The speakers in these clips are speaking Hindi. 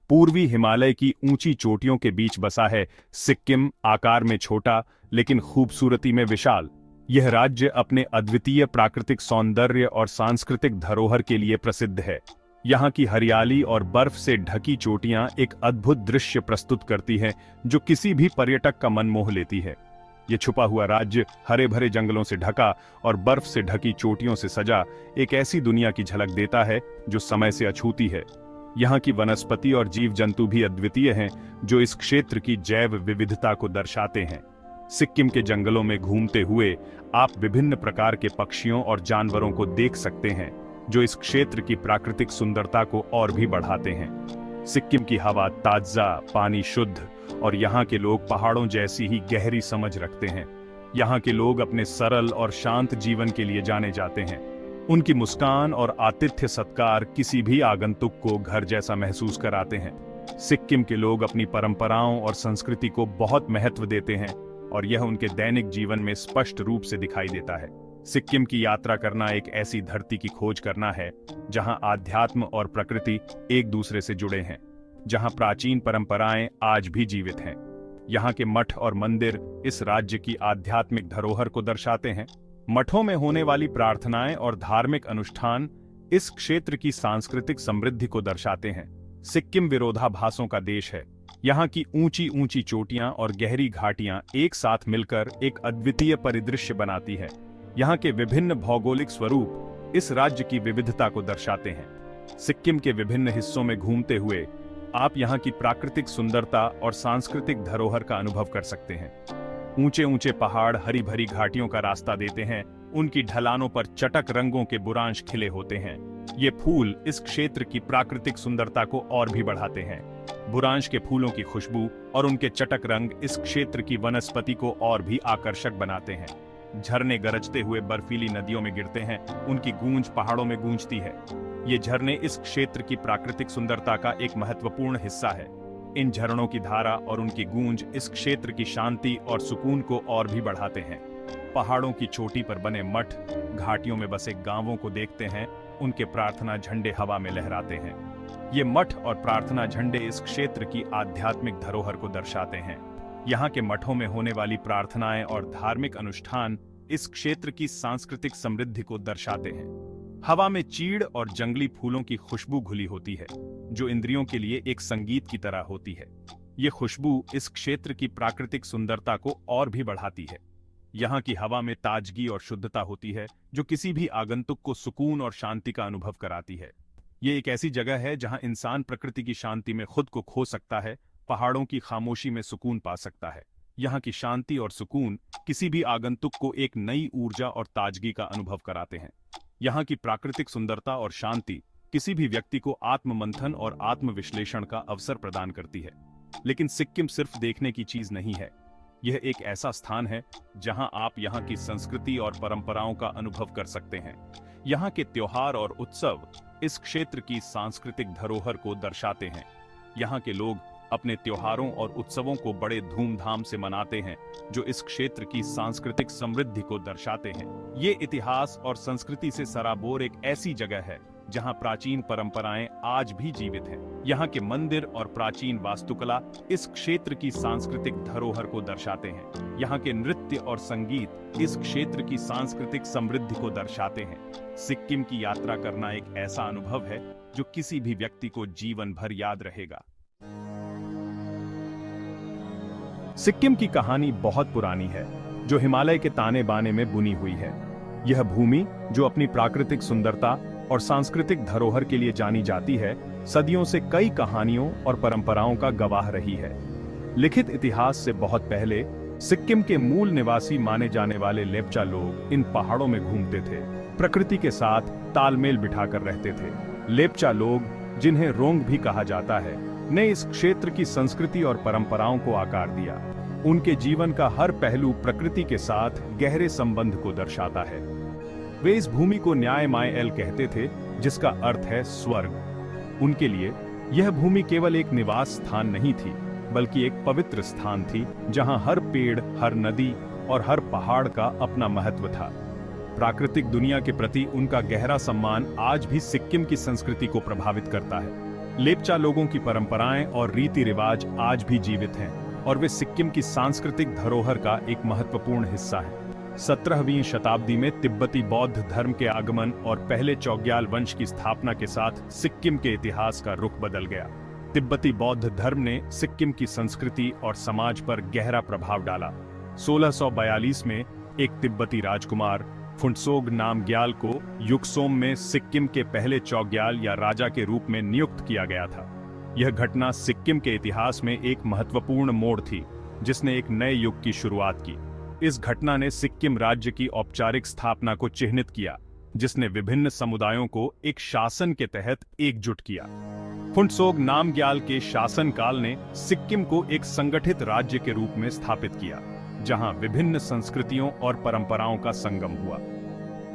पूर्वी हिमालय की ऊंची चोटियों के बीच बसा है सिक्किम, आकार में छोटा लेकिन खूबसूरती में विशाल। यह राज्य अपने अद्वितीय प्राकृतिक सौंदर्य और सांस्कृतिक धरोहर के लिए प्रसिद्ध है। यहाँ की हरियाली और बर्फ से ढकी चोटियां एक अद्भुत दृश्य प्रस्तुत करती हैं, जो किसी भी पर्यटक का मन मोह लेती है। ये छुपा हुआ राज्य हरे भरे जंगलों से ढका और बर्फ से ढकी चोटियों से सजा एक ऐसी दुनिया की झलक देता है जो समय से अछूती है। यहाँ की वनस्पति और जीव जंतु भी अद्वितीय हैं, जो इस क्षेत्र की जैव विविधता को दर्शाते हैं। सिक्किम के जंगलों में घूमते हुए आप विभिन्न प्रकार के पक्षियों और जानवरों को देख सकते हैं, जो इस क्षेत्र की प्राकृतिक सुंदरता को और भी बढ़ाते हैं। सिक्किम की हवा ताजा, पानी शुद्ध और यहाँ के लोग पहाड़ों जैसी ही गहरी समझ रखते हैं। यहाँ के लोग अपने सरल और शांत जीवन के लिए जाने जाते हैं। उनकी मुस्कान और आतिथ्य सत्कार किसी भी आगंतुक को घर जैसा महसूस कराते हैं। सिक्किम के लोग अपनी परंपराओं और संस्कृति को बहुत महत्व देते हैं और यह उनके दैनिक जीवन में स्पष्ट रूप से दिखाई देता है। सिक्किम की यात्रा करना एक ऐसी धरती की खोज करना है जहां आध्यात्म और प्रकृति एक दूसरे से जुड़े हैं, जहां प्राचीन परंपराएं आज भी जीवित हैं। यहाँ के मठ और मंदिर इस राज्य की आध्यात्मिक धरोहर को दर्शाते हैं। मठों में होने वाली प्रार्थनाएं और धार्मिक अनुष्ठान इस क्षेत्र की सांस्कृतिक समृद्धि को दर्शाते हैं। सिक्किम विरोधाभासों का देश है। यहाँ की ऊंची ऊंची चोटियां और गहरी घाटियां एक साथ मिलकर एक अद्वितीय परिदृश्य बनाती है। यहाँ के विभिन्न भौगोलिक स्वरूप इस राज्य की विविधता को दर्शाते हैं। सिक्किम के विभिन्न हिस्सों में घूमते हुए आप यहाँ की प्राकृतिक सुंदरता और सांस्कृतिक धरोहर का अनुभव कर सकते हैं। ऊंचे ऊंचे पहाड़ हरी भरी घाटियों का रास्ता देते हैं। उनकी ढलानों पर चटक रंगों के बुरांश खिले होते हैं। ये फूल इस क्षेत्र की प्राकृतिक सुंदरता को और भी बढ़ाते हैं। बुरांश के फूलों की खुशबू और उनके चटक रंग इस क्षेत्र की वनस्पति को और भी आकर्षक बनाते हैं। झरने गरजते हुए बर्फीली नदियों में गिरते हैं। उनकी गूंज पहाड़ों में गूंजती है। ये झरने इस क्षेत्र की प्राकृतिक सुंदरता का एक महत्वपूर्ण हिस्सा है। इन झरनों की धारा और उनकी गूंज इस क्षेत्र की शांति और सुकून को और भी बढ़ाते हैं। पहाड़ों की चोटी पर बने मठ, घाटियों में बसे गांवों को देखते हैं। उनके प्रार्थना झंडे हवा में लहराते हैं। ये मठ और प्रार्थना झंडे इस क्षेत्र की आध्यात्मिक धरोहर को दर्शाते हैं। यहाँ के मठों में होने वाली प्रार्थनाएं और धार्मिक अनुष्ठान इस क्षेत्र की सांस्कृतिक समृद्धि को दर्शाते हैं। हवा में चीड़ और जंगली फूलों की खुशबू घुली होती है, जो इंद्रियों के लिए एक संगीत की तरह होती है। ये खुशबू इस क्षेत्र की प्राकृतिक सुंदरता को और भी बढ़ाती है। यहाँ की हवा में ताजगी और शुद्धता होती है, जो किसी भी आगंतुक को सुकून और शांति का अनुभव कराती है। ये एक ऐसी जगह है जहाँ इंसान प्रकृति की शांति में खुद को खो सकता है, पहाड़ों की खामोशी में सुकून पा सकता है। यहाँ की शांति और सुकून किसी भी आगंतुक को एक नई ऊर्जा और ताजगी का अनुभव कराते हैं। यहाँ की प्राकृतिक सुंदरता और शांति किसी भी व्यक्ति को आत्ममंथन और आत्मविश्लेषण का अवसर प्रदान करती है। लेकिन सिक्किम सिर्फ देखने की चीज नहीं है। यह एक ऐसा स्थान है जहां आप यहाँ की संस्कृति और परंपराओं का अनुभव कर सकते हैं। यहाँ के त्योहार और उत्सव इस क्षेत्र की सांस्कृतिक धरोहर को दर्शाते हैं। यहाँ के लोग अपने त्योहारों और उत्सवों को बड़े धूमधाम से मनाते हैं, जो इस क्षेत्र की सांस्कृतिक समृद्धि को दर्शाते हैं। ये इतिहास और संस्कृति से सराबोर एक ऐसी जगह है जहां प्राचीन परंपराएं आज भी जीवित हैं। यहाँ के मंदिर और प्राचीन वास्तुकला इस क्षेत्र की सांस्कृतिक धरोहर को दर्शाते हैं। यहाँ के नृत्य और संगीत इस क्षेत्र की सांस्कृतिक समृद्धि को दर्शाते हैं। सिक्किम की यात्रा करना एक ऐसा अनुभव है जो किसी भी व्यक्ति को जीवन भर याद रहेगा। सिक्किम की कहानी बहुत पुरानी है, जो हिमालय के ताने बाने में बुनी हुई है। यह भूमि, जो अपनी प्राकृतिक सुंदरता और सांस्कृतिक धरोहर के लिए जानी जाती है, सदियों से कई कहानियों और परंपराओं का गवाह रही है। लिखित इतिहास से बहुत पहले सिक्किम के मूल निवासी माने जाने वाले लेप्चा लोग इन पहाड़ों में घूमते थे, प्रकृति के साथ तालमेल बिठाकर रहते थे। लेप्चा लोग, जिन्हें रोंग भी कहा जाता है, ने इस क्षेत्र की संस्कृति और परंपराओं को आकार दिया। उनके जीवन का हर पहलू प्रकृति के साथ गहरे संबंध को दर्शाता है। वे इस भूमि को न्याय माय एल कहते थे, जिसका अर्थ है स्वर्ग। उनके लिए यह भूमि केवल एक निवास स्थान नहीं थी, बल्कि एक पवित्र स्थान थी, जहां हर पेड़, हर नदी और हर पहाड़ का अपना महत्व था। प्राकृतिक दुनिया के प्रति उनका गहरा सम्मान आज भी सिक्किम की संस्कृति को प्रभावित करता है। लेपचा लोगों की परंपराएं और रीति रिवाज आज भी जीवित हैं और वे सिक्किम की सांस्कृतिक धरोहर का एक महत्वपूर्ण हिस्सा हैं। 17वीं शताब्दी में तिब्बती बौद्ध धर्म के आगमन और पहले चौग्याल वंश की स्थापना के साथ सिक्किम के इतिहास का रुख बदल गया। तिब्बती बौद्ध धर्म ने सिक्किम की संस्कृति और समाज पर गहरा प्रभाव डाला। 1642 में एक तिब्बती राजकुमार फुंटसोग नामग्याल को युकसोम में सिक्किम के पहले चौग्याल या राजा के रूप में नियुक्त किया गया था। यह घटना सिक्किम के इतिहास में एक महत्वपूर्ण मोड़ थी, जिसने एक नए युग की शुरुआत की। इस घटना ने सिक्किम राज्य की औपचारिक स्थापना को चिह्नित किया, जिसने विभिन्न समुदायों को एक शासन के तहत एकजुट किया। फुंटसोग नामग्याल के शासनकाल ने सिक्किम को एक संगठित राज्य के रूप में स्थापित किया, जहां विभिन्न संस्कृतियों और परंपराओं का संगम हुआ।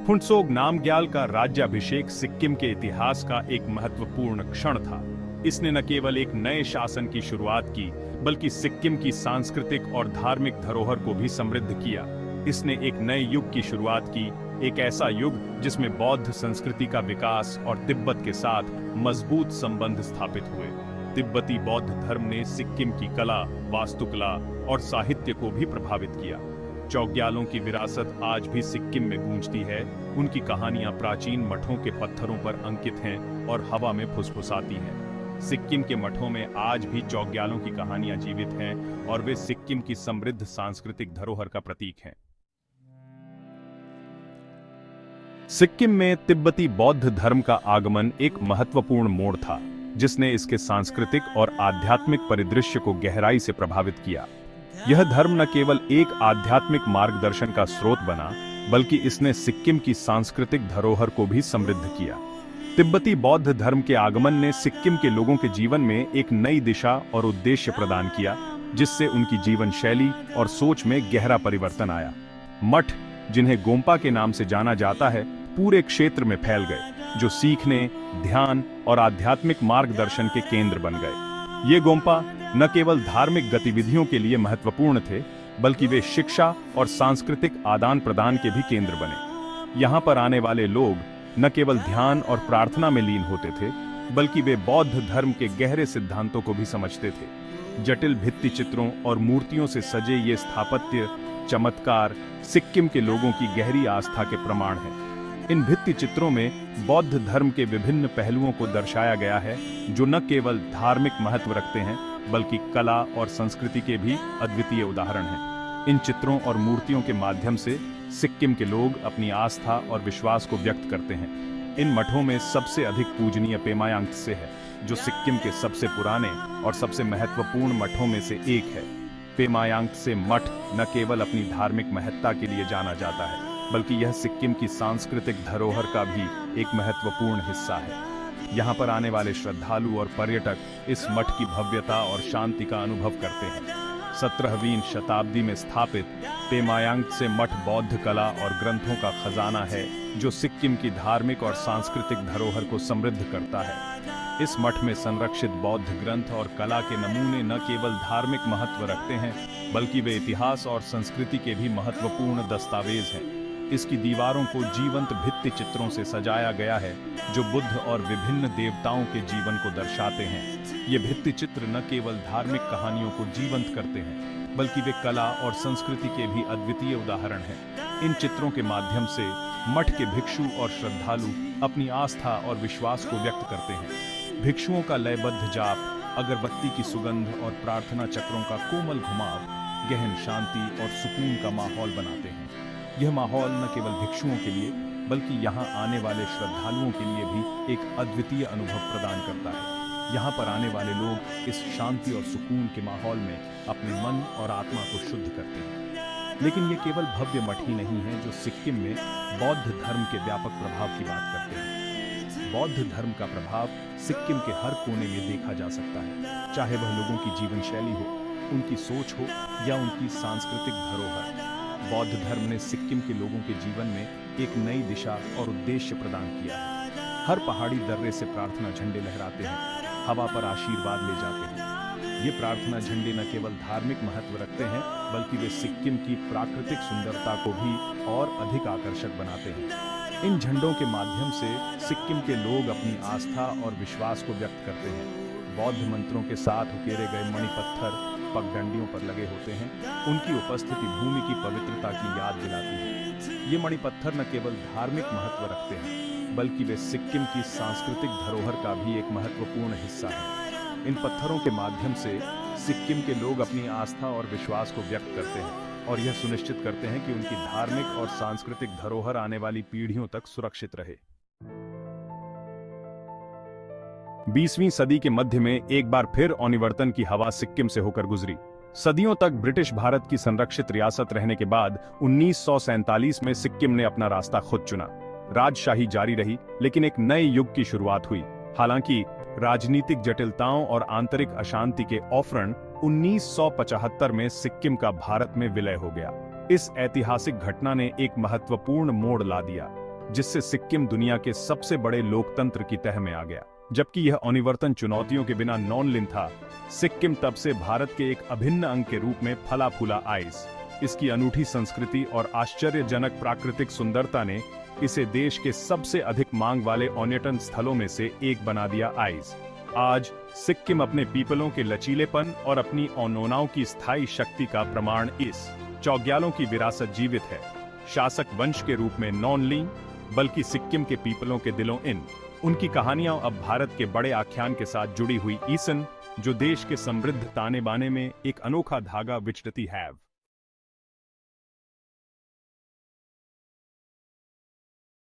फुंटसोग नामग्याल का राज्याभिषेक सिक्किम के इतिहास का एक महत्वपूर्ण क्षण था। इसने न केवल एक नए शासन की शुरुआत की, बल्कि सिक्किम की सांस्कृतिक और धार्मिक धरोहर को भी समृद्ध किया। इसने एक नए युग की शुरुआत की, एक ऐसा युग जिसमें बौद्ध संस्कृति का विकास और तिब्बत के साथ मजबूत संबंध स्थापित हुए। तिब्बती बौद्ध धर्म ने सिक्किम की कला, वास्तुकला और साहित्य को भी प्रभावित किया। चौग्यालों की विरासत आज भी सिक्किम में गूंजती है। उनकी कहानियां प्राचीन मठों के पत्थरों पर अंकित हैं और हवा में फुसफुसाती हैं। सिक्किम के मठों में आज भी चौग्यालों की कहानियां जीवित हैं और वे सिक्किम की समृद्ध सांस्कृतिक धरोहर का प्रतीक हैं। सिक्किम में तिब्बती बौद्ध धर्म का आगमन एक महत्वपूर्ण मोड़ था, जिसने इसके सांस्कृतिक और आध्यात्मिक परिदृश्य को गहराई से प्रभावित किया। यह धर्म न केवल एक आध्यात्मिक मार्गदर्शन का स्रोत बना, बल्कि इसने सिक्किम की सांस्कृतिक धरोहर को भी समृद्ध किया। तिब्बती बौद्ध धर्म के आगमन ने सिक्किम के लोगों के जीवन में एक नई दिशा और उद्देश्य प्रदान किया, जिससे उनकी जीवन शैली और सोच में गहरा परिवर्तन आया। मठ, जिन्हें गोम्पा के नाम से जाना जाता है, पूरे क्षेत्र में फैल गए, जो सीखने, ध्यान और आध्यात्मिक मार्गदर्शन के केंद्र बन गए। ये गोम्पा न केवल धार्मिक गतिविधियों के लिए महत्वपूर्ण थे, बल्कि वे शिक्षा और सांस्कृतिक आदान प्रदान के भी केंद्र बने। यहाँ पर आने वाले लोग न केवल ध्यान और प्रार्थना में लीन होते थे, बल्कि वे बौद्ध धर्म के गहरे सिद्धांतों को भी समझते थे। जटिल भित्ति चित्रों और मूर्तियों से सजे ये स्थापत्य चमत्कार सिक्किम के लोगों की गहरी आस्था के प्रमाण हैं। इन भित्ति चित्रों में बौद्ध धर्म के विभिन्न पहलुओं को दर्शाया गया है, जो न केवल धार्मिक महत्व रखते हैं, बल्कि कला और संस्कृति के भी अद्वितीय उदाहरण हैं। इन चित्रों और मूर्तियों के माध्यम से सिक्किम के लोग अपनी आस्था और विश्वास को व्यक्त करते हैं। इन मठों में सबसे अधिक पूजनीय पेमायांग त्से है, जो सिक्किम के सबसे पुराने और सबसे महत्वपूर्ण मठों में से एक है। पेमायांग त्से मठ न केवल अपनी धार्मिक महत्ता के लिए जाना जाता है, बल्कि यह सिक्किम की सांस्कृतिक धरोहर का भी एक महत्वपूर्ण हिस्सा है। यहाँ पर आने वाले श्रद्धालु और पर्यटक इस मठ की भव्यता और शांति का अनुभव करते हैं। 17वीं शताब्दी में स्थापित पेमायांग त्से मठ बौद्ध कला और ग्रंथों का खजाना है, जो सिक्किम की धार्मिक और सांस्कृतिक धरोहर को समृद्ध करता है। इस मठ में संरक्षित बौद्ध ग्रंथ और कला के नमूने न केवल धार्मिक महत्व रखते हैं, बल्कि वे इतिहास और संस्कृति के भी महत्वपूर्ण दस्तावेज हैं। इसकी दीवारों को जीवंत भित्ति चित्रों से सजाया गया है, जो बुद्ध और विभिन्न देवताओं के जीवन को दर्शाते हैं। ये भित्ति चित्र न केवल धार्मिक कहानियों को जीवंत करते हैं, बल्कि वे कला और संस्कृति के भी अद्वितीय उदाहरण हैं। इन चित्रों के माध्यम से मठ के भिक्षु और श्रद्धालु अपनी आस्था और विश्वास को व्यक्त करते हैं। भिक्षुओं का लयबद्ध जाप, अगरबत्ती की सुगंध और प्रार्थना चक्रों का कोमल घुमाव गहन शांति और सुकून का माहौल बनाते हैं। यह माहौल न केवल भिक्षुओं के लिए, बल्कि यहाँ आने वाले श्रद्धालुओं के लिए भी एक अद्वितीय अनुभव प्रदान करता है। यहाँ पर आने वाले लोग इस शांति और सुकून के माहौल में अपने मन और आत्मा को शुद्ध करते हैं। लेकिन ये केवल भव्य मठ ही नहीं है जो सिक्किम में बौद्ध धर्म के व्यापक प्रभाव की बात करते हैं। बौद्ध धर्म का प्रभाव सिक्किम के हर कोने में देखा जा सकता है, चाहे वह लोगों की जीवन शैली हो, उनकी सोच हो या उनकी सांस्कृतिक धरोहर। बौद्ध धर्म ने सिक्किम के लोगों के जीवन में एक नई दिशा और उद्देश्य प्रदान किया है। हर पहाड़ी दर्रे से प्रार्थना झंडे लहराते हैं, हवा पर आशीर्वाद ले जाते हैं। ये प्रार्थना झंडे न केवल धार्मिक महत्व रखते हैं, बल्कि वे सिक्किम की प्राकृतिक सुंदरता को भी और अधिक आकर्षक बनाते हैं। इन झंडों के माध्यम से सिक्किम के लोग अपनी आस्था और विश्वास को व्यक्त करते हैं। बौद्ध मंत्रों के साथ उकेरे गए मणिपत्थर पगडंडियों पर लगे होते हैं। उनकी उपस्थिति भूमि की पवित्रता की याद दिलाती है। ये मणिपत्थर न केवल धार्मिक महत्व रखते हैं, बल्कि वे सिक्किम की सांस्कृतिक धरोहर का भी एक महत्वपूर्ण हिस्सा हैं। इन पत्थरों के माध्यम से सिक्किम के लोग अपनी आस्था और विश्वास को व्यक्त करते हैं और यह सुनिश्चित करते हैं कि उनकी धार्मिक और सांस्कृतिक धरोहर आने वाली पीढ़ियों तक सुरक्षित रहे। 20वीं सदी के मध्य में एक बार फिर अनिवर्तन की हवा सिक्किम से होकर गुजरी। सदियों तक ब्रिटिश भारत की संरक्षित रियासत रहने के बाद 1947 में सिक्किम ने अपना रास्ता खुद चुना। राजशाही जारी रही, लेकिन एक नए युग की शुरुआत हुई। हालांकि राजनीतिक जटिलताओं और आंतरिक अशांति के औफरण 1975 में सिक्किम का भारत में विलय हो गया। इस ऐतिहासिक घटना ने एक महत्वपूर्ण मोड़ ला दिया, जिससे सिक्किम दुनिया के सबसे बड़े लोकतंत्र की तह में आ गया। जबकि यह अनिवर्तन चुनौतियों के बिना नॉन-लिन था, सिक्किम तब से भारत के एक अभिन्न अंग के रूप में फला फूला आइस। इसकी अनूठी संस्कृति और आश्चर्यजनक प्राकृतिक सुंदरता ने इसे देश के सबसे अधिक मांग वाले पर्यटन स्थलों में से एक बना दिया आइस। आज सिक्किम अपने पीपलों के लचीलेपन और अपनी औनोनाओं की स्थायी शक्ति का प्रमाण इस चौग्यालों की विरासत जीवित है। शासक वंश के रूप में नॉन-ली, बल्कि सिक्किम के पीपलों के दिलों इन। उनकी कहानियां अब भारत के बड़े आख्यान के साथ जुड़ी हुई ईसन, जो देश के समृद्ध ताने बाने में एक अनोखा धागा विचरती है।